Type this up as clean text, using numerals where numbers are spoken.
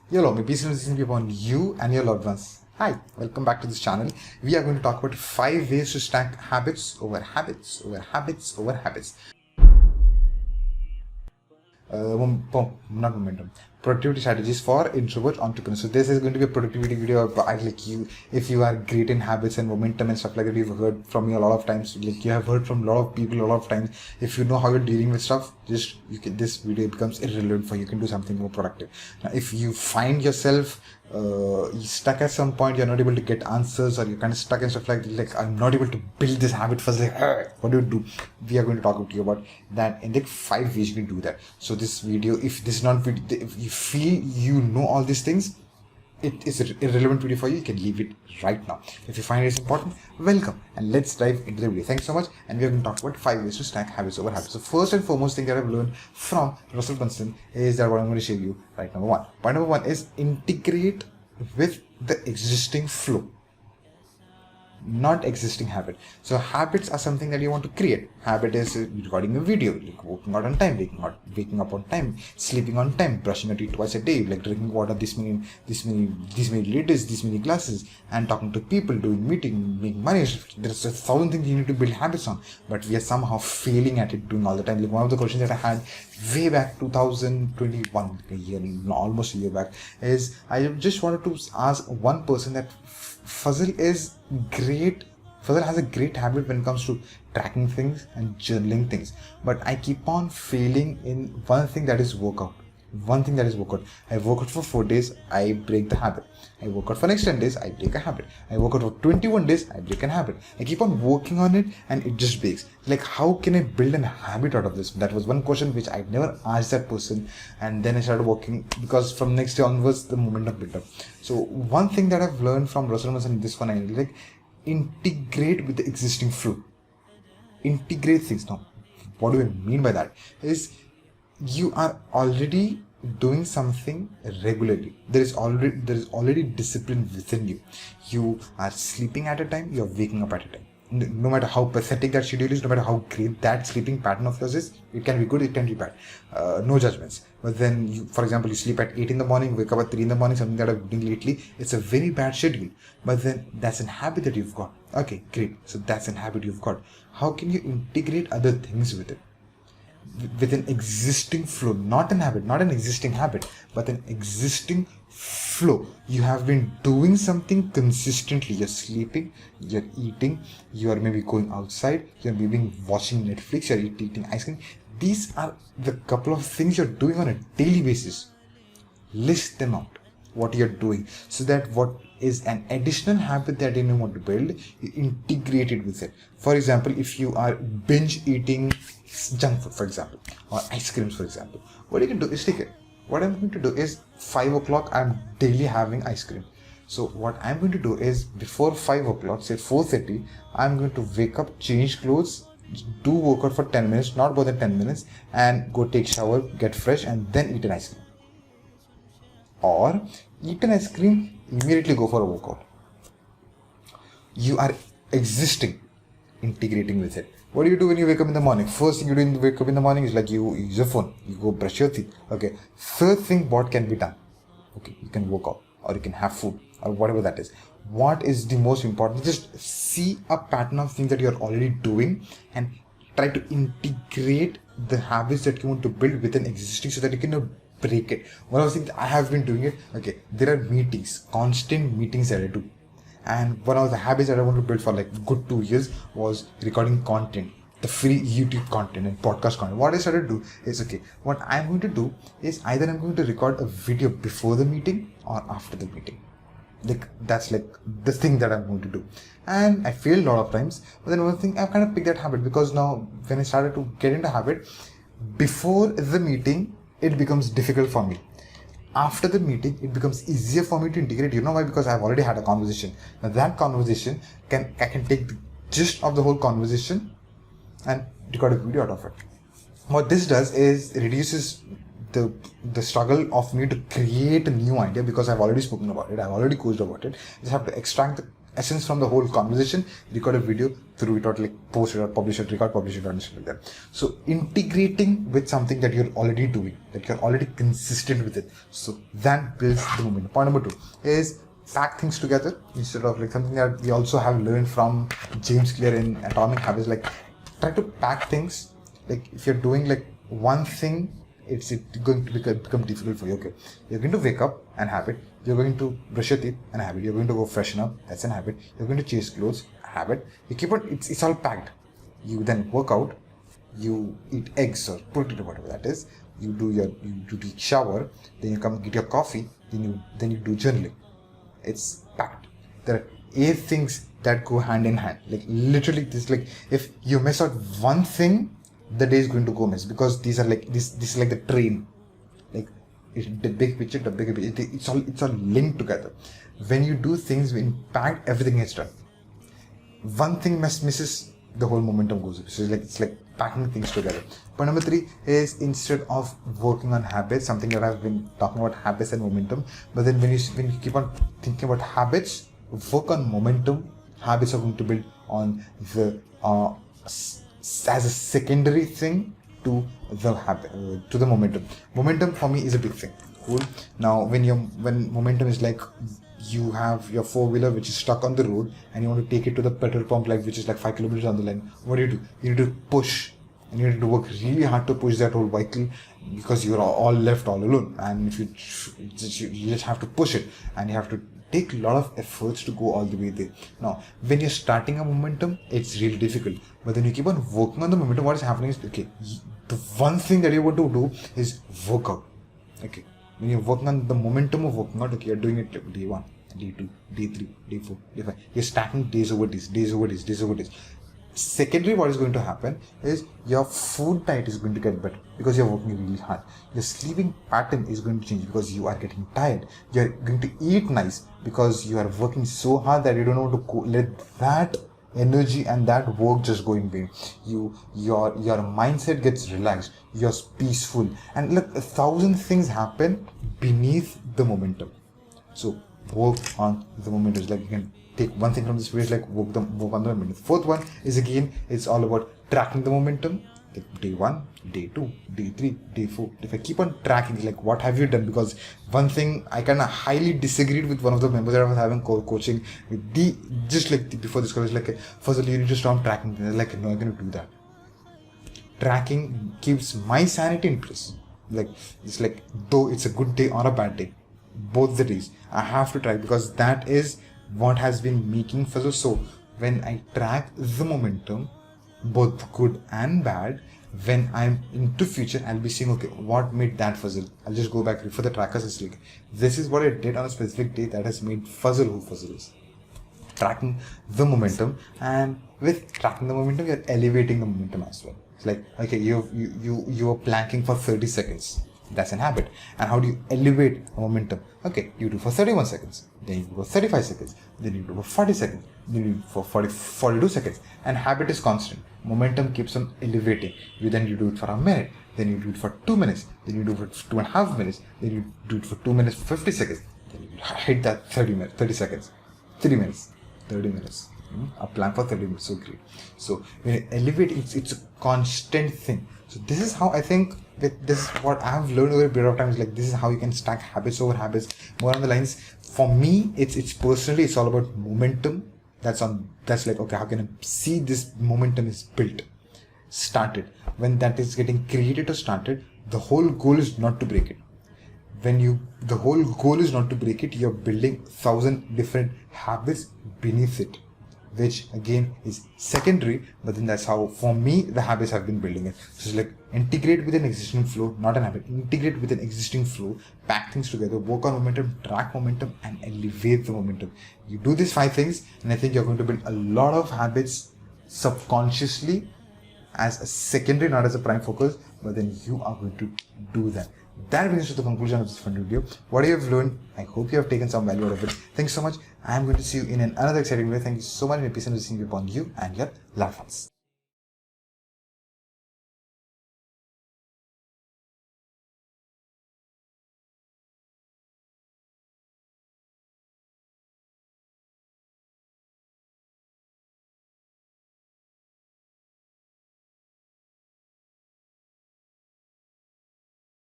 Hello, my peace and blessings be upon you and your loved ones. Hi, welcome back to this channel. We are going to talk about 5 ways to stack habits over habits over habits over habits. Not momentum. Productivity strategies for introvert entrepreneurs. So this is going to be a productivity video about like you, if you are great in habits and momentum and stuff like that. You've heard from me a lot of times. Like you have heard from a lot of people a lot of times. If you know how you're dealing with stuff, this video becomes irrelevant for you. You can do something more productive. Now, if you find yourself stuck at some point, you're not able to get answers, or you're kind of stuck and stuff like I'm not able to build this habit first. What do? We are going to talk to you about that in like 5 ways you can do that. So this video, if this is not video, if you feel you know all these things, it is an irrelevant video for you. You can leave it right now. If you find it's important, welcome, and let's dive into the video. Thanks so much. And we are going to talk about 5 ways to stack habits over habits. So first and foremost thing that I've learned from Russell Brunson is that what I'm going to show you right. Number one. Point number one is integrate with the existing flow, not existing habit. So habits are something that you want to create. Habit is recording a video, like working out on time, waking up on time, sleeping on time, brushing your teeth twice a day, like drinking water this many liters, this many glasses, and talking to people, doing meeting, making money. There's 1,000 things you need to build habits on, but we are somehow failing at it, doing all the time. Like one of the questions that I had way back 2021, a year, almost a year back, is I just wanted to ask one person that Fazil has a great habit when it comes to tracking things and journaling things, but I keep on failing in one thing, that is workout. I work out for 4 days, I break the habit. I work out for next 10 days, I break a habit. I work out for 21 days, I break a habit. I keep on working on it and it just breaks. Like, how can I build a habit out of this? That was one question which I never asked that person, and then I started working, because from next day onwards the momentum built up. So one thing that I've learned from Russell Brunson, this one, I like integrate with the existing flow. Integrate things. Now, what do I mean by that? Is you are already doing something regularly. There is already discipline within you. You are sleeping at a time, you are waking up at a time. No matter how pathetic that schedule is, no matter how great that sleeping pattern of yours is, it can be good, it can be bad. No judgments. But then, you, for example, you sleep at 8 in the morning, wake up at 3 in the morning, something that I've been doing lately. It's a very bad schedule. But then that's an habit that you've got. Okay, great. So that's an habit you've got. How can you integrate other things with it? With an existing flow, not an habit, not an existing habit, but an existing flow. You have been doing something consistently. You're sleeping, you're eating, you are maybe going outside, you're maybe watching Netflix, you're eating ice cream. These are the couple of things you're doing on a daily basis. List them out, what you're doing, so that what is an additional habit that you want to build, you integrate it with it. For example, if you are binge eating junk food, for example, or ice creams, for example, what you can do is take it. What I'm going to do is 5 o'clock, I'm daily having ice cream. So what I'm going to do is before 5 o'clock, say 4:30, I'm going to wake up, change clothes, do workout for 10 minutes, not more than 10 minutes, and go take shower, get fresh, and then eat an ice cream. Or eat an ice cream, immediately go for a workout. You are existing, integrating with it. What do you do when you wake up in the morning? First thing you do when you wake up in the morning is like you use your phone, you go brush your teeth. Okay. Third thing, what can be done? Okay, you can work out, or you can have food, or whatever that is. What is the most important? Just see a pattern of things that you're already doing and try to integrate the habits that you want to build within existing, so that you can break it. One of the things I have been doing it, okay, there are meetings, constant meetings that I do. And one of the habits that I want to build for like good 2 years was recording content, the free YouTube content and podcast content. What I started to do is, okay, what I'm going to do is either I'm going to record a video before the meeting or after the meeting. Like that's like the thing that I'm going to do. And I failed a lot of times, but then one thing, I've kind of picked that habit, because now when I started to get into habit, before the meeting, it becomes difficult for me. After the meeting, it becomes easier for me to integrate. You know why? Because I've already had a conversation. Now that conversation, I can take the gist of the whole conversation and record a video out of it. What this does is reduces the struggle of me to create a new idea, because I've already spoken about it, I've already coached about it. I just have to extract essence from the whole conversation, record a video, through it out, like post it or publish it, record, publish it, and stuff like that. So integrating with something that you're already doing, that you're already consistent with it. So that builds the momentum. Point number 2 is pack things together instead of like something that we also have learned from James Clear in Atomic Habits. Like try to pack things. Like if you're doing like one thing, it's going to become difficult for you. Okay, you're going to wake up and habit. You're going to brush your teeth and habit. You're going to go freshen up. That's an habit. You're going to chase clothes. Habit. You keep on. It's all packed. You then work out. You eat eggs or protein or whatever that is. You take shower. Then you come get your coffee. Then you do journaling. It's packed. There are 8 things that go hand in hand. Like literally, this like if you miss out one thing, the day is going to go miss, because these are like this is like the train. Like the big picture, it's all linked together. When you do things in packed, everything is done. One thing misses, the whole momentum goes. So it's like packing things together. Point number 3 is, instead of working on habits, something that I've been talking about, habits and momentum. But then when you keep on thinking about habits, work on momentum. Habits are going to build on the as a secondary thing to the habit, to the momentum. Momentum for me is a big thing. Cool. Now when momentum is like, you have your 4-wheeler which is stuck on the road and you want to take it to the petrol pump, like which is like 5 kilometers down the line. What do? You need to push, and you need to work really hard to push that whole vehicle, because you're all left all alone. And if you just have to push it, and you have to take a lot of efforts to go all the way there. Now, when you're starting a momentum, it's really difficult. But then you keep on working on the momentum. What is happening is, okay, the one thing that you want to do is work out. Okay, when you're working on the momentum of working out, okay, you're doing it day 1, day 2, day 3, day 4, day 5. You're stacking days over days. Secondly, what is going to happen is your food diet is going to get better, because you're working really hard. Your sleeping pattern is going to change, because you are getting tired. You're going to eat nice, because you are working so hard that you don't want to let that energy and that work just go in vain. Your mindset gets relaxed. You're peaceful, and look, 1,000 things happen beneath the momentum. So work on the momentum. Like you can take one thing from this page, like work on the momentum. 4th one is, again, it's all about tracking the momentum. Like day 1, day 2, day 3, day 4. If I keep on tracking, like what have you done? Because one thing I kind of highly disagreed with one of the members that I was having coaching with just like before this college, like, first of all, you need to stop tracking. They're like, no, I'm going to do that. Tracking keeps my sanity in place. Like, it's like, though it's a good day or a bad day, both the days I have to track, because that is what has been making fuzzle. So when I track the momentum, both good and bad, when I'm into future, I'll be seeing, okay, what made that fuzzle. I'll just go back for the trackers. It's like, this is what I did on a specific day that has made fuzzle who fuzzle is. Tracking the momentum, and with tracking the momentum, you're elevating the momentum as well. It's like, okay, you are planking for 30 seconds. That's an habit. And how do you elevate momentum? Okay, you do for 31 seconds, then you do for 35 seconds, then you do for 40 seconds, then you do for 42 seconds. And habit is constant. Momentum keeps on elevating. You do it for a minute, then you do it for 2 minutes, then you do it for 2.5 minutes, then you do it for 2 minutes, 50 seconds, then you hit that 30 seconds, 3 minutes, 30 minutes. A plank for 30 minutes, so great. So when you elevate, it's a constant thing. So this is how I think that this is what I've learned over a period of time. Is like, this is how you can stack habits over habits. More on the lines, for me, it's personally, it's all about momentum. That's like, okay, how can I see this momentum is built, started. When that is getting created or started, the whole goal is not to break it. The whole goal is not to break it, you're building 1,000 different habits beneath it, which again is secondary, but then that's how, for me, the habits have been building it. So it's like, integrate with an existing flow, not an habit. Integrate with an existing flow, pack things together, work on momentum, track momentum, and elevate the momentum. You do these 5 things, and I think you're going to build a lot of habits subconsciously as a secondary, not as a prime focus, but then you are going to do that. That brings us to the conclusion of this fun video. What you have learned, I hope you have taken some value out of it. Thanks so much. I am going to see you in another exciting video. Thank you so much. May peace and blessings be upon you and your loved ones.